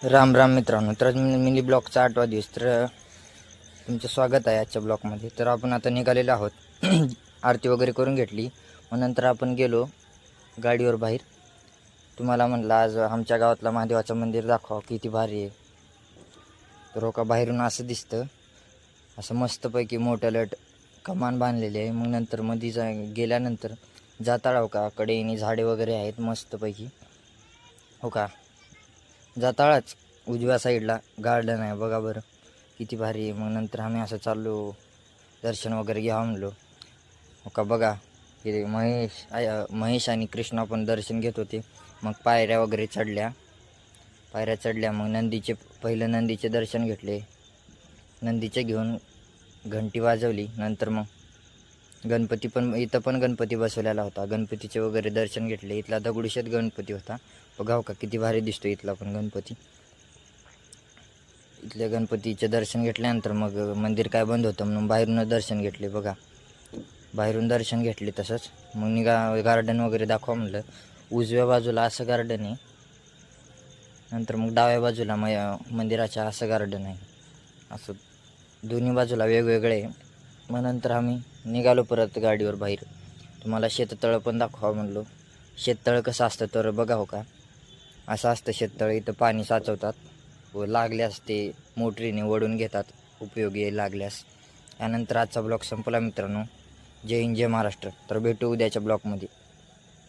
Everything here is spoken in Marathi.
राम राम मित्रांनो, तर मिनी ब्लॉगचा 8वा दिवस. तर तुमचं स्वागत आहे आजच्या ब्लॉगमध्ये. तर आपण आता निघालेलो आहोत. आरती वगैरे करून घेतली, मग नंतर आपण गेलो गाडीवर बाहेर. तुम्हाला म्हटलं आज आमच्या गावातला महादेवाचं मंदिर दाखवा, किती भारी आहे. तर हो का, बाहेरून असं दिसतं, असं मस्तपैकी मोठं लट कमान बांधलेली आहे. मग नंतर मध्ये गेल्यानंतर जाताळा हो का, कडेनी झाडे वगैरे आहेत मस्तपैकी. हो का, जाताळाच उजव्या साईडला गार्डन आहे, बघा बरं किती भारी आहे. मग नंतर आम्ही असं चाललो, दर्शन वगैरे घ्यावं म्हणलो. हो का, बघा हे महेश आणि कृष्णा पण दर्शन घेत होते. मग पायऱ्या वगैरे चढल्या. मग पहिलं नंदीचे दर्शन घेतले. नंदीचे घेऊन घंटी वाजवली. नंतर मग गणपती पण इथं गणपती बसवलेला होता. गणपतीचे वगैरे दर्शन घेतले. इथला दगडूशेठ गणपती होता, बघा हो का किती भारी दिसतो इथला पण गणपती. इथल्या गणपतीचे दर्शन घेतल्यानंतर मग मंदिर काय बंद होतं म्हणून बाहेरूनच दर्शन घेतले. बघा, बाहेरून दर्शन घेतले. तसंच मग गार्डन वगैरे दाखवा म्हणलं. उजव्या बाजूला असं गार्डन आहे, नंतर मग डाव्या बाजूला मंदिराच्या असं गार्डन आहे. असं दोन्ही बाजूला वेगवेगळे आहे. मग नंतर आम्ही निघालो परत गाडीवर बाहेर. तुम्हाला शेततळं पण दाखवा म्हणलो. शेततळं कसं असतं तर बघा हो का, असं असतं शेततळं. इथं पाणी साचवतात व लागल्यास ते मोटरीने वडून घेतात, उपयोगी लागल्यास. यानंतर आजचा ब्लॉग संपला मित्रांनो. जय हिंद, जय महाराष्ट्र. तर भेटू उद्याच्या ब्लॉगमध्ये.